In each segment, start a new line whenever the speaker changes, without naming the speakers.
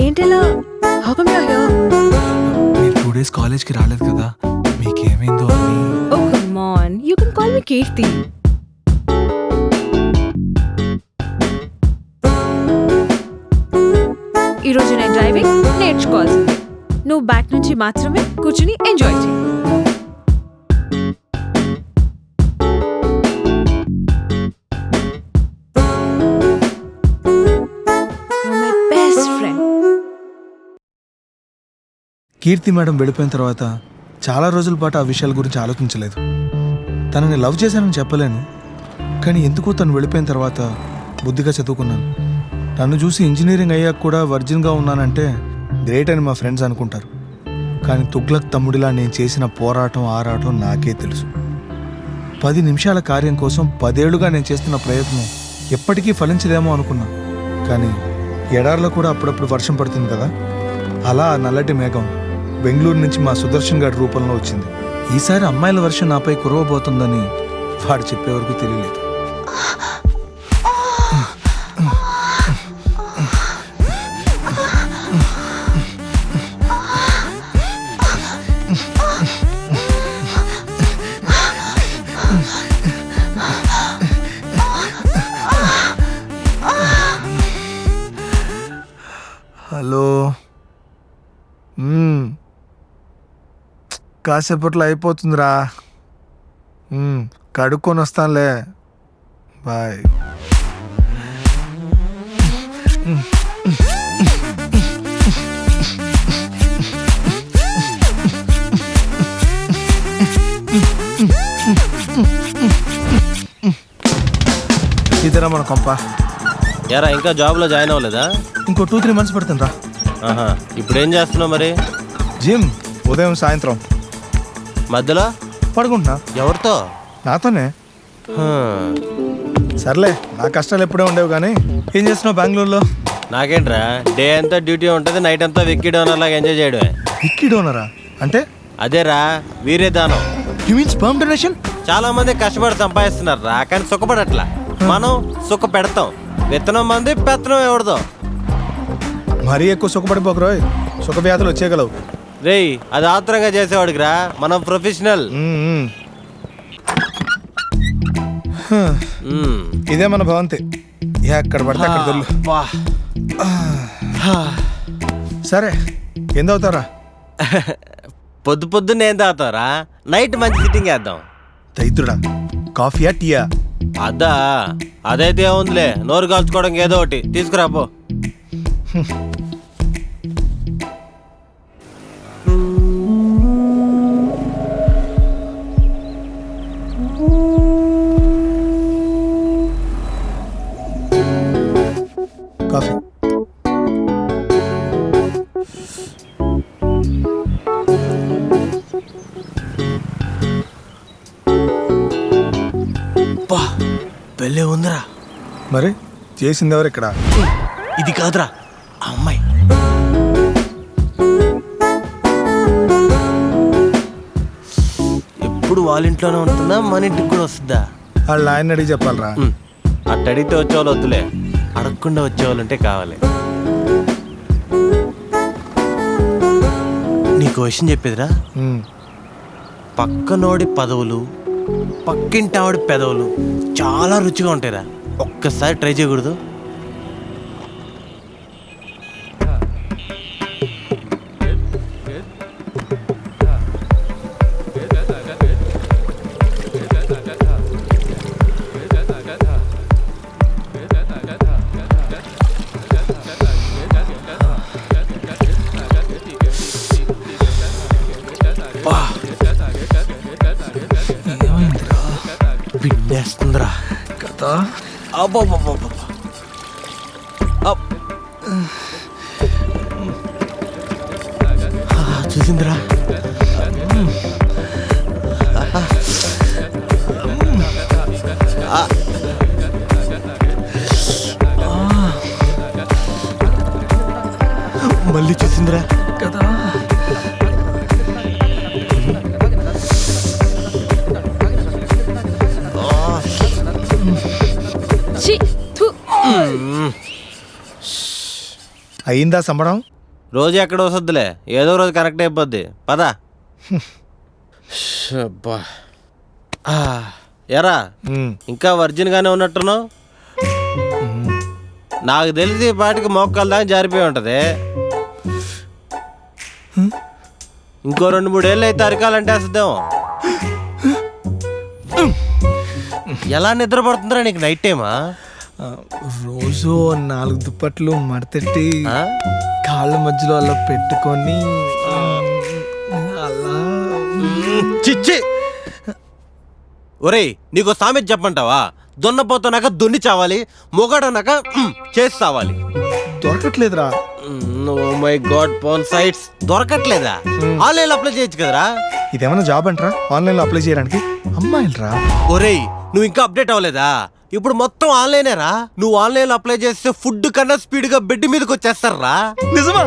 ఏంటలా? How come you are here?
మీరు 2 days కాలేజ్కి రాలేదు కదా, మీకేమైందో అని.
Oh come on, you can call me Keerthi. ఈరోజు నేను డ్రైవింగ్ నేర్చుకోవాల్సింది. నువ్వు బ్యాక్ నుంచి మాత్రమే కూర్చుని ఎంజాయ్ చేయి. My best friend.
Keerthi madam వెళ్ళిపోయిన తర్వాత చాలా రోజుల పాటు ఆ విషయాల గురించి ఆలోచించలేదు. తనని లవ్ చేశానని చెప్పలేను, కానీ ఎందుకో తను వెళ్ళిపోయిన తర్వాత బుద్ధిగా చదువుకున్నాను. నన్ను చూసి ఇంజనీరింగ్ అయ్యాక కూడా వర్జిన్గా ఉన్నానంటే గ్రేట్ అని మా ఫ్రెండ్స్ అనుకుంటారు. కానీ తుగ్లక్ తమ్ముడిలా నేను చేసిన పోరాటం ఆరాటం నాకే తెలుసు. 10 నిమిషాల కార్యం కోసం 10 ఏళ్లుగా నేను చేస్తున్న ప్రయత్నం ఎప్పటికీ ఫలించదేమో అనుకున్నా. కానీ ఎడార్లో కూడా అప్పుడప్పుడు వర్షం పడుతుంది కదా, అలా ఆ నల్లటి మేఘం బెంగళూరు నుంచి మా సుదర్శన్ గారి రూపంలో వచ్చింది. ఈసారి అమ్మాయిల వర్షం నాపై కురవబోతుందని వాడు చెప్పే వరకు తెలియలేదు. హలో, కాసేపట్లో అయిపోతుందిరా. కడుక్కొని వస్తానులే, బాయ్. ఇద్దరా మన కొంప.
యారా ఇంకా జాబ్లో జాయిన్ అవ్వలేదా?
ఇంకో 2-3 months పడుతుందిరా.
ఇప్పుడు ఏం చేస్తున్నావు మరి?
జిమ్ ఉదయం సాయంత్రం.
మధ్యలో
పడుకుంటున్నా.
ఎవరితో?
నాతోనే. సర్లే, నా కష్టాలు ఎప్పుడే ఉండేవి. కానీ ఏం చేస్తున్నావు బెంగళూరులో?
నాకేంట్రా, డే అంతా డ్యూటీ ఉంటుంది, నైట్ అంతా విక్కీ డోనర్ లాగా ఎంజాయ్ చేయడమే.
విక్కీ డోనరా అంటే?
అదేరా, వీరే దానం.
You mean sperm donation?
చాలా మంది కష్టపడి సంపాదిస్తున్నారు రా, కానీ సుఖపడట్లా. మనం సుఖ పెడతాం, విత్తనం మంది పెత్తనం ఎవడదో.
మరీ ఎక్కువ సుఖపడిపోకరోయ్, సుఖ వ్యాధులు వచ్చేయగలవు.
రేయ్, అది ఆత్రంగా చేసేవాడికి రా, మనం ప్రొఫెషనల్.
ఇదే మన భవంతి, ఎక్కడ పడితే అక్కడ దొల్లు. సరే, ఏం తాగుతారా?
పొద్దు పొద్దున్న ఏం తాగుతారా? నైట్ మంచి సిట్టింగ్ వేద్దాం.
దైత్రుడా, కాఫీయా టీయా?
అదా, అదైతే ఏముందిలే, నోరు కాల్చుకోవడం ఏదో ఒకటి తీసుకురాపో.
కాఫీ.
పెళ్ళే ఉందిరా.
మరి చేసింది ఎవరు ఇక్కడ?
ఇది కాదురా, ఆ అమ్మాయి. ఎప్పుడు వాళ్ళ ఇంట్లోనే ఉంటుందా, మన ఇంటికి కూడా వస్తుందా?
వాళ్ళు ఆయన అడిగి చెప్పాలరా.
అట్ట అడిగితే వచ్చేవాళ్ళు వద్దులే, అడగకుండా వచ్చేవాళ్ళు అంటే కావాలి. నీకు విషయం చెప్పేదిరా, పక్కనోడి పదవులు పక్కింటి ఆవిడ పెదవులు చాలా రుచిగా ఉంటాయిరా, ఒక్కసారి ట్రై చేయకూడదు? పిండేస్తుందిరా
కదా.
చూసిందిరా. మళ్ళీ చూసిందిరా
కదా. అయిందా సంబడం?
రోజు ఎక్కడ వస్తుందిలే, ఏదో రోజు కరెక్ట్ అయిపోద్ది. పదా అబ్బా. ఎరా ఇంకా వర్జిన్ గానే ఉన్నట్టున్నావు. నాకు తెలిసి ఈ పాటికి మోకాల దాకా జారిపోయి ఉంటది. ఇంకో 2-3 ఏళ్ళు అయితే అరకాలంటే వస్తుందేమో. ఎలా నిద్రపడుతుందిరా నీకు నైట్ టైమా?
రోజు 4 దుప్పట్లు మడతెట్టి కాళ్ళ మధ్యలో అలా పెట్టుకొని అలా.
చిచ్చి ఒరేయ్, నీకు సామెత చెప్పంటావా? దున్నపోతున్నాక దున్ని చావాలి, మొగాడన్నాక చేసి చావాలి.
దొరకట్లేదురా.
Oh my god, porn sites దొరకట్లేదా? ఆన్లైన్ అప్లై చేయొచ్చు కదరా.
ఇదేమన్నా జాబ్ అంటారా ఆన్లైన్లో అప్లై చేయడానికి? అమ్మాయిలరా.
ఒరేయ్, నువ్వు ఇంకా అప్డేట్ అవ్వలేదా? ఇప్పుడు మొత్తం ఆన్లైనేరా. నువ్వు ఆన్లైన్ లో అప్లై చేస్తే ఫుడ్ కన్నా స్పీడ్ గా బెడ్ మీదకి వచ్చేస్తారా.
నిజమా?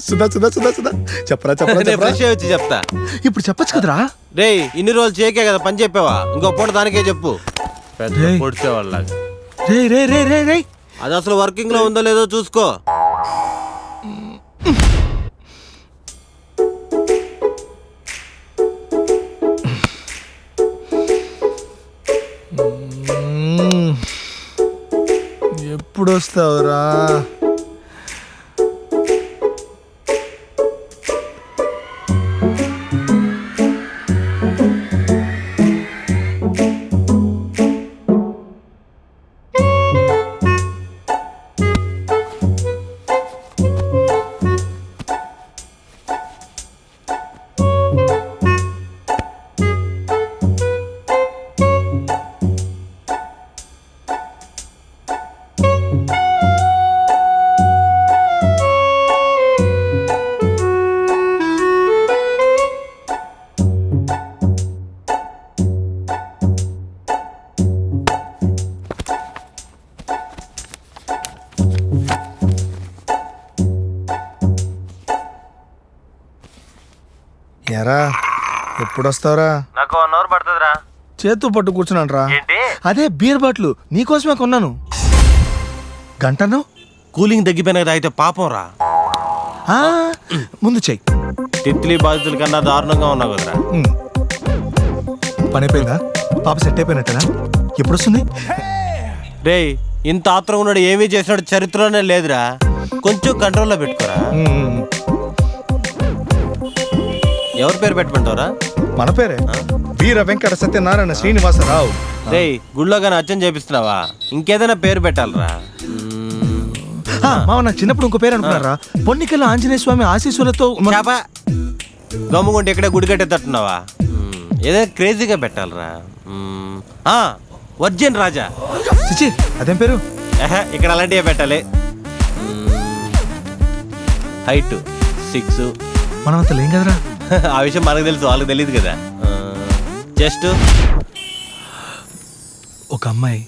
సుధా సుధా సుధా సుధా చెప్పరా చెప్పరా
ఫ్రెష్ వచ్చి చెప్తా.
ఇప్పుడు చెప్పొచ్చు కదరా.
రేయ్, ఇన్ని రోజులు చేయకే కదా పని చెప్పావా? ఇంకో పూట దానికే చెప్పు. పెద్ద పొడిచేవాళ్ళగా.
రే రే రే రే రే
అది అసలు వర్కింగ్ లో ఉందో లేదో చూసుకో.
ఎప్పుడు వస్తావురా? ఎరా ఎప్పుడు వస్తావురా?
నాకు 1 అవర్ పడుతుందిరా.
చేతు పట్టు కూర్చున్నాను రా.
ఏంటి?
అదే బీర్ బాటిల్ నీకోసమే కొన్నాను. గంటను
కూలింగ్ తగ్గిపోయినా తాగితే పాపం రా.
ముందు చెయ్యి.
తిత్లీ బాధితుల కన్నా దారుణంగా ఉన్నావు కదరా.
పని అయిపోయిందా? పాప సెట్ అయిపోయినట్టేనా? ఎప్పుడు వస్తుంది?
రేయ్, ఇంత ఆత్రం ఉన్నాడు ఏమీ చేసినాడు చరిత్రలోనే లేదురా. కొంచెం కంట్రోల్లో పెట్టుకోరా. ఎవరి పేరు పెట్టమంటారా?
మన పేరే, వీర వెంకట సత్యనారాయణ శ్రీనివాసరావు.
రేయ్, గుళ్ళో కానీ అచ్చం చేపిస్తున్నావా? ఇంకేదైనా పేరు పెట్టాలరా.
మామ నాకు చిన్నప్పుడు ఇంకో పేరు అనుకున్నారా? పొన్నికల్లో ఆంజనేయ స్వామి ఆశీస్సులతో.
గమ్ముకుంటే ఇక్కడే గుడి కట్టేటట్టున్నావా? ఏదైనా క్రేజీగా పెట్టాలరా. వర్జిన్ రాజా.
చిచి, అదేం పేరు?
ఇక్కడ అలాంటివే పెట్టాలి. హైట్ 6.
మనమంత లేం కదరా.
ఆ విషయం మనకు తెలుసు, వాళ్ళకి తెలియదు కదా. జస్ట్
ఒక అమ్మాయి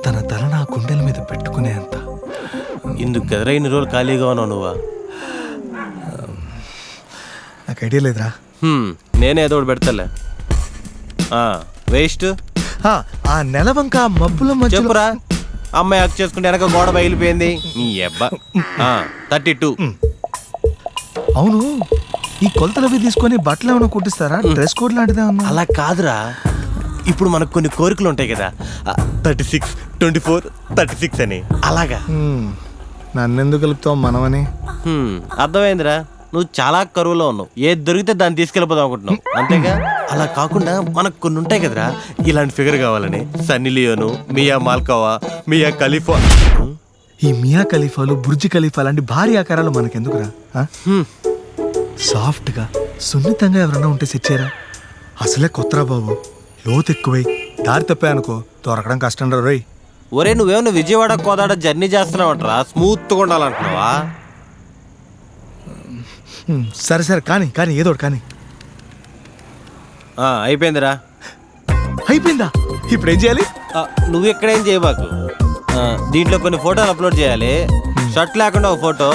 తన తల నా గుండెల మీద పెట్టుకునే అంత.
ఇందుకు కదరా ఇన్ని రోజులు ఖాళీగా ఉన్నావు నువ్వా?
నాకు ఐడియా లేదురా.
నేనే ఏదో ఒకటి పెడతాలే. వేస్ట్.
ఆ నెలవంక మబ్బుల మధ్య
చెప్పురా. అమ్మాయి హక్ చేసుకుంటే వెనక గోడ బయలిపోయింది. నీ అబ్బా. 32.
అవును, ఈ కొలతలు అవి తీసుకొని బట్టలు ఏమైనా కుట్టిస్తారా? డ్రెస్ కోడ్ లాంటిదే ఉన్నా?
అలా కాదురా, ఇప్పుడు మనకు కొన్ని కోరికలు ఉంటాయి కదా. 36, 24, 36 అని. అలాగా.
నన్నెందుకు కలుపుతావు మనమని?
అర్థమైందిరా. నువ్వు చాలా కరువులో ఉన్నావు. ఏది దొరికితే దాన్ని తీసుకెళ్ళిపోదాం అనుకుంటున్నావు, అంతేగా? అలా కాకుండా మనకు కొన్ని ఉంటాయి కదరా, ఇలాంటి ఫిగర్ కావాలని. సన్నీ లియోను, మియా మాల్కోవా, మియా ఖలీఫా.
ఈ మియా ఖలీఫాలు, బుర్జ్ ఖలీఫా లాంటి భారీ ఆకారాలు మనకెందుకురా? సాఫ్ట్ గా సున్నితంగా ఎవరన్నా ఉంటే సెచ్చారా? అసలే కొత్తరా బాబు, లోతు ఎక్కువై దారి తప్పే అనుకో దొరకడం కష్టం రా. రోయ్,
ఒరే, నువ్వేమన్నా విజయవాడ కోదాడ జర్నీ చేస్తున్నావంటరా? స్మూత్గా ఉండాలంటున్నావా?
సరే సరే, కానీ కానీ ఏదో కానీ.
అయిపోయిందిరా.
అయిపోయిందా? ఇప్పుడు ఏం చేయాలి?
నువ్వు ఎక్కడేం చేయబాకు. దీంట్లో కొన్ని ఫోటోలు అప్లోడ్ చేయాలి. షర్ట్ లేకుండా ఒక ఫోటో,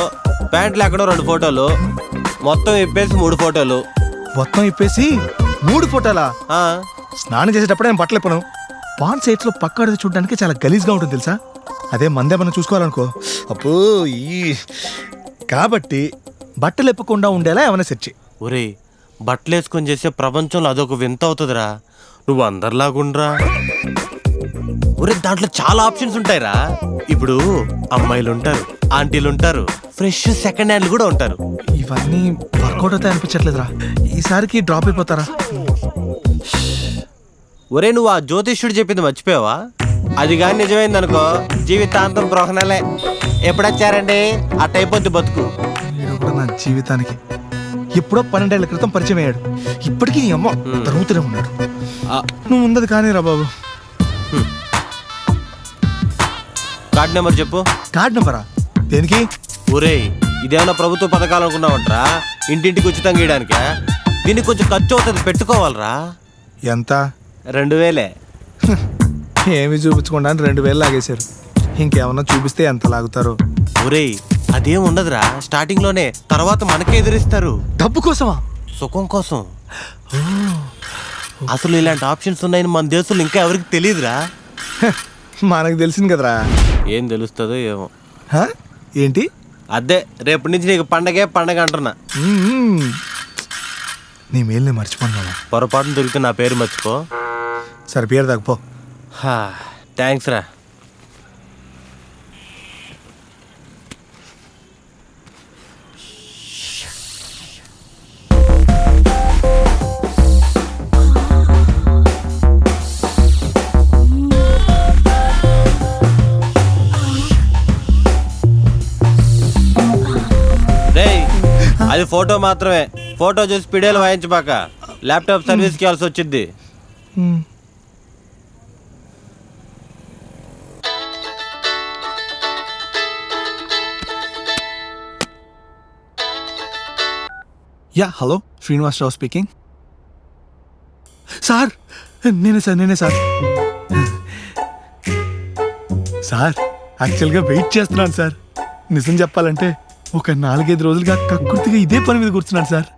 ప్యాంట్ లేకుండా 2 ఫోటోలు, మొత్తం ఇప్పేసి 3 ఫోటోలు.
మొత్తం ఇప్పేసి 3 ఫోటోలా? స్నానం చేసేటప్పుడే నేను బట్టలు ఇప్పను. పాన్ సైట్స్ లో పక్క అడిగి చూడడానికి చాలా గలీజ్గా ఉంటుంది తెలుసా? అదే మందేమన్నా చూసుకోవాలనుకో అప్పు ఈ కాబట్టి బట్టలు ఎప్పకుండా ఉండేలా ఏమైనా సెర్చ్ చేయి.
ఒరే బట్టలు వేసుకొని చేసే ప్రపంచంలో అదొక వింత అవుతుందిరా. నువ్వు అందరిలాగుండ్రా. ఒరే దాంట్లో చాలా ఆప్షన్స్ ఉంటాయిరా. ఇప్పుడు అమ్మాయిలు ఉంటారు, ఆంటీలు ఉంటారు, ఫ్రెష్ సెకండ్ హ్యాండ్లు కూడా ఉంటారు.
ఇవన్నీ వర్కౌట్ అవుతాయి అనిపించట్లేదురా. ఈసారికి డ్రాప్ అయిపోతారా?
ఒరే నువ్వు ఆ జ్యోతిష్యుడు చెప్పింది మర్చిపోయావా? అది కానీ నిజమైంది అనుకో జీవితాంతం గ్రహణలే. ఎప్పుడొచ్చారండి అట్ట అయిపోద్ది బతుకు.
వీడు కూడా నా జీవితానికి ఎప్పుడో 12 ఏళ్ల క్రితం పరిచయం అయ్యాడు. ఇప్పటికీ నీ అమ్మ తరుగుతూనే ఉన్నాడు. నువ్వు ఉన్నది కానీ రా బాబు.
కార్డ్ నెంబర్ చెప్పు.
కార్డ్ నెంబరా? దేనికి?
ఒరే ఇదేమన్నా ప్రభుత్వ పథకాలు అనుకున్నావంటరా? ఇంటింటికి ఉచితంగా ఇయడానికా? దీనికి కొంచెం ఖర్చు అవుతుంది, పెట్టుకోవాలరా.
ఎంత?
2000.
ఏమి చూపించకుండా 2000 లాగేశారు. ఇంకేమన్నా చూపిస్తే ఎంత లాగుతారో.
ఒరే అదేం ఉండదురా, స్టార్టింగ్ లోనే, తర్వాత మనకే ఎదురిస్తారు.
డబ్బు కోసమా?
సుఖం కోసం. అసలు ఇలాంటి ఆప్షన్స్ ఉన్నాయని మన దేశంలో ఇంకా ఎవరికి తెలియదురా.
మనకు తెలిసింది కదరా.
ఏం తెలుస్తుందో ఏమో.
ఏంటి?
అదే రేపటి నుంచి నీకు పండగే పండగ అంటున్నా.
నీ మేలు నేను మర్చిపోను.
పొరపాటున దొరికితే నా పేరు మర్చిపో.
సరే పేరు తగ్గిపో.
థ్యాంక్స్ రా. అది ఫోటో మాత్రమే. ఫోటో చూసి పిడేలు వాయించబాక. ల్యాప్టాప్ సర్వీస్కి ఇవ్వాల్సి వచ్చింది.
Ya hello, Srinivasarao speaking. Sir నేనే సార్. సార్ యాక్చువల్గా వెయిట్ చేస్తున్నాను సార్. నిజం చెప్పాలంటే ఒక 4-5 రోజులుగా కక్కుర్తిగా ఇదే పని మీద కూర్చున్నాను సార్.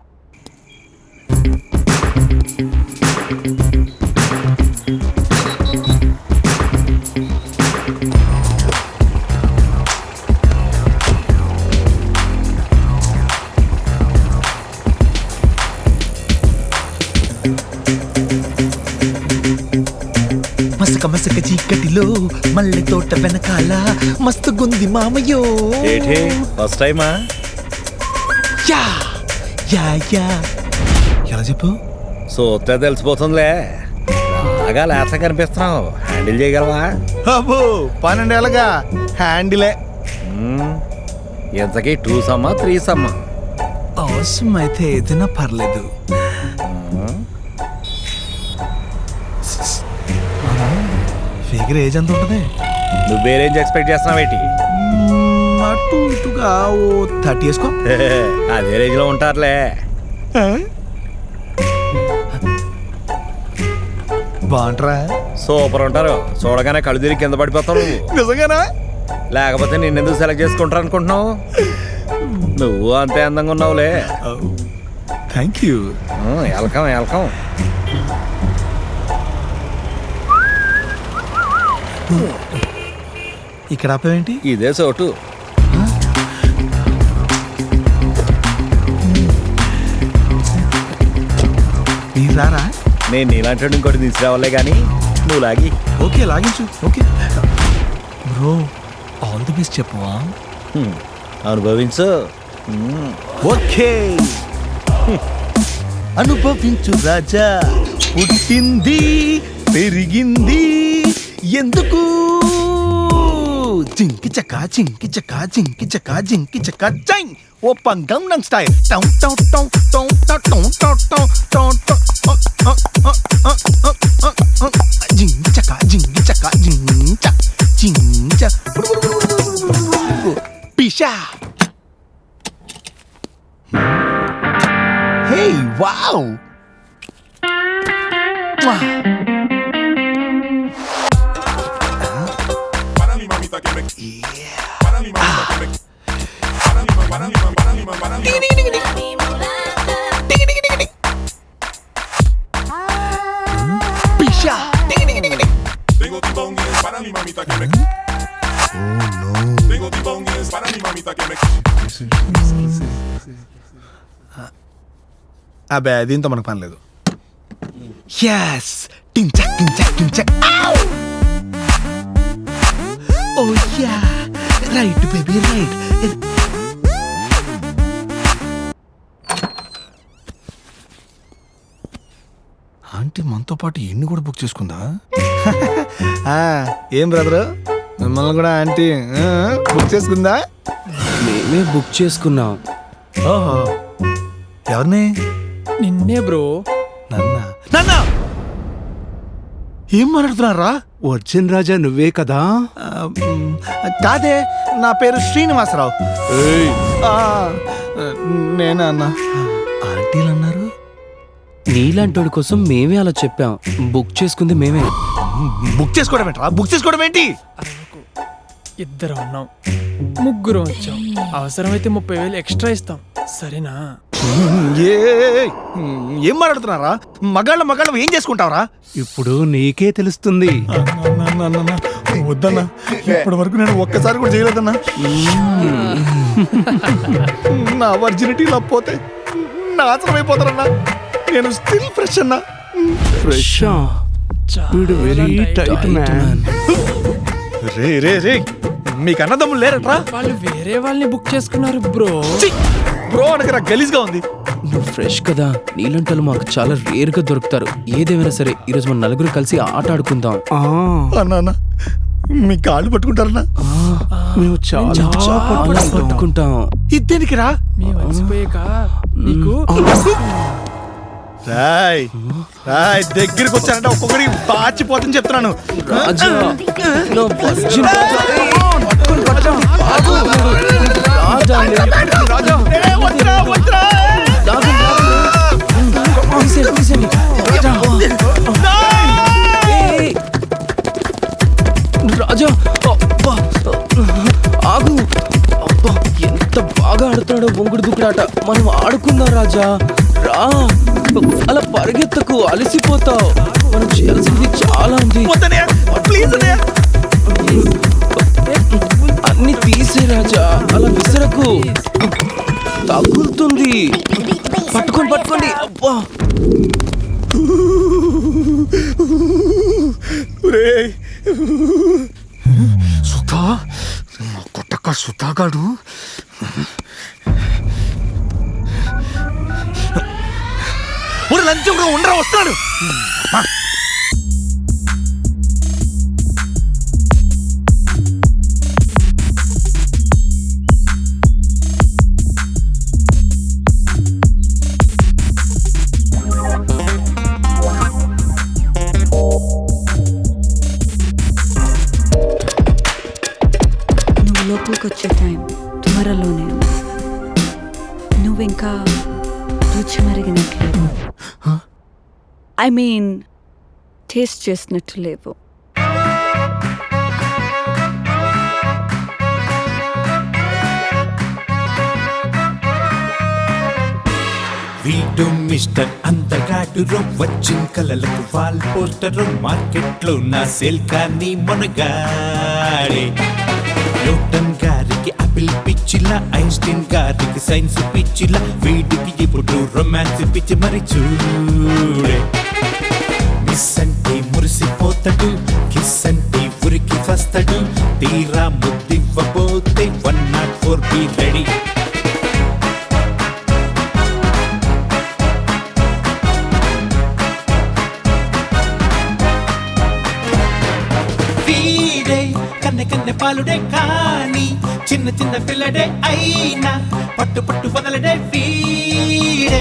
మసక చీకటిలో మల్లె తోట వెనకాల మస్తు గుంది మామయ్యో.
ఫస్ట్ టైమా?
Yeah yeah yeah. ఎలా చెప్పు?
సూత్రే తెలిసిపోతుందిలే. బాగా లేత కనిపిస్తున్నావు. హ్యాండిల్ చేయగలవా?
అబ్బో 12 ఏళ్ళగా హ్యాండిలే.
ఇంతకీ 2 సమ్మా 3 సమ్మా?
అవసరం అయితే ఏదైనా పర్లేదు. ఫిగర్ ఏజ్ ఎంత ఉంటుంది?
నువ్వు వేరేం ఎక్స్పెక్ట్ చేస్తున్నావేటి?
అటు ఇటుగా ఓ 30 వేసుకో.
అదే రేంజ్ లో ఉంటారులే.
బాగుంటారా?
సూపర్ ఉంటారు. చూడగానే కళ్ళు తిరిగి కింద పడిపోతావు నువ్వు.
నిజంగానా?
లేకపోతే నిన్నెందుకు సెలెక్ట్ చేసుకుంటారు అనుకుంటున్నావు? నువ్వు అంతే అందంగా ఉన్నావులే.
Thank you.
వెల్కమ్.
ఇక్కడ ఆపేవేంటి?
ఇదే చోటు.
మీరు రారా?
నేను నీలాంటి ఇంకోటి తీసుకురావాలే కానీ నువ్వు లాగి.
ఓకే లాగించు. Okay bro, all the best చెప్పవా?
అనుభవించు.
ఓకే అనుభవించు రాజా. పుట్టింది పెరిగింది ఎందుకు? జింకి చకా జింకి చకా జింకి చకా జింకి చకా చై ఓపన్ గంగనం స్టైల్ టౌ టౌ టౌ టౌ టౌ టౌ టౌ టౌ టౌ జింకి చకా జించ పిషా. Hey wow. అబ్బే దీంతో మనకు పని లేదు.
Yes! Tinchak, tinchak, tinchak. Ow! Oh yeah! Right, baby, right.
Aunty మనతో పాటు ఎన్ని కూడా బుక్ చేసుకుందా? ఏం బ్రదరు, మిమ్మల్ని కూడా ఆంటీ బుక్ చేసుకుందా?
మేమే బుక్ చేసుకున్నాం.
ఓహో, ఎవరిని?
నిన్నే బ్రో.
నాన్న ఏం మాట్లాడుతున్నారా?
వర్జన్ రాజా నువ్వే కదా?
కాదే, నా పేరు శ్రీనివాసరావు. నేనా అన్న? ఆంటీలు అన్నారు.
నీలాంటోడి కోసం మేమే అలా చెప్పాం. బుక్ చేసుకుంది మేమే.
బుక్ చేసుకోవడం ఏంట్రా? బుక్ చేసుకోవడం ఏంటి?
ఇద్దరం ఉన్నాం, ముగ్గురం వచ్చాం. అవసరమైతే 30,000 ఎక్స్ట్రా ఇస్తాం, సరేనా?
ఏం మాట్లాడుతున్నారా? మగాళ్ళ ఏం చేసుకుంటావరా?
ఇప్పుడు నీకే తెలుస్తుంది.
వద్దన్నా, ఇప్పటి వరకు నేను ఒక్కసారి కూడా చేయలేదన్నా. నా వర్జినిటీ లేకపోతే నాశనం అయిపోతారన్నా. నేను స్టిల్ ఫ్రెష్ అన్నా.
ఫ్రెష్ వీడు వెరీ టైట్ మ్యాన్.
రే రే రే, మీకు అన్నదమ్ములు లేరట్రా?
వాళ్ళు వేరే వాళ్ళని బుక్ చేసుకున్నారు బ్రో.
బ్రో అనకరా, గలీజ్గా ఉంది.
నువ్వు ఫ్రెష్ కదా, నీలాంటోళ్ళు మాకు చాలా రేర్ గా దొరుకుతారు. ఏదేమైనా సరే ఈరోజు మన నలుగురు కలిసి ఆట ఆడుకుందాం.
అన్నా మీ కాళ్ళు పట్టుకుంటారన్నా?
మేము చాలా
పట్టుకుంటాం.
ఇదేనికి రా?
మేము అలసిపోయాక నీకు
రాయ్ రాయ్, దగ్గరికి వచ్చానంటే ఒక్కొక్కడి పాచిపోతుందని చెప్తున్నాను.
రాజా, నా వర్జిన్ రాజా. పట్టుకొని రాజా. ఆగు. రాజా,
రాజా, వద్దురా, వద్దురా.
తీసేయండి. రాజా. ఏయ్. రాజా, అబ్బా. ఆగు. అబ్బా, ఎంత బాగా ఆడుతున్నాడో బొంగుడు దుక్కుడాట. మనం ఆడుకుందాం రాజా, రా. అలా పరిగెత్తకు, అలసిపోతావు. మనం చేయాల్సింది చాలా ఉంది. అన్ని తీసే రాజా, అలా విసరకు, తగులుతుంది. పట్టుకోండి. అబ్బా,
సుధా, మా కొట్టక్క సుధాగాడు లంచంగా ఉండరా, వస్తాడు.
నువ్వు లోపలికి వచ్చే టైం త్వరలోనే. నువ్వింకా రుచి మరిగినట్లేవు. ఐ మీన్ టేస్ట్ చేసినట్టు లేవు.
వీడు మిస్టర్ అందగాడు, వచ్చిన కలలకు వాల్ పోస్టర్, మార్కెట్లో నా సేల్ కానీ మునగాడే. న్యూటన్ గారికి ఆపిల్ పిచ్చిలా, ఐన్స్టీన్ గారికి సైన్స్ పిచ్చిలా, వీడికి ఇప్పుడు రొమాన్స్ పిచ్చి మరి చూడే. మిస్ అంటే మురిసిపోతాడు, కిస్ అంటే ఉరికి వస్తాడు, తీరా ముద్దివ్వబోతే 104 బి రెడీ. కన్నె పాలుడే కానీ చిన్న పిల్లడే అయినా పట్టు వదలడే వీడే.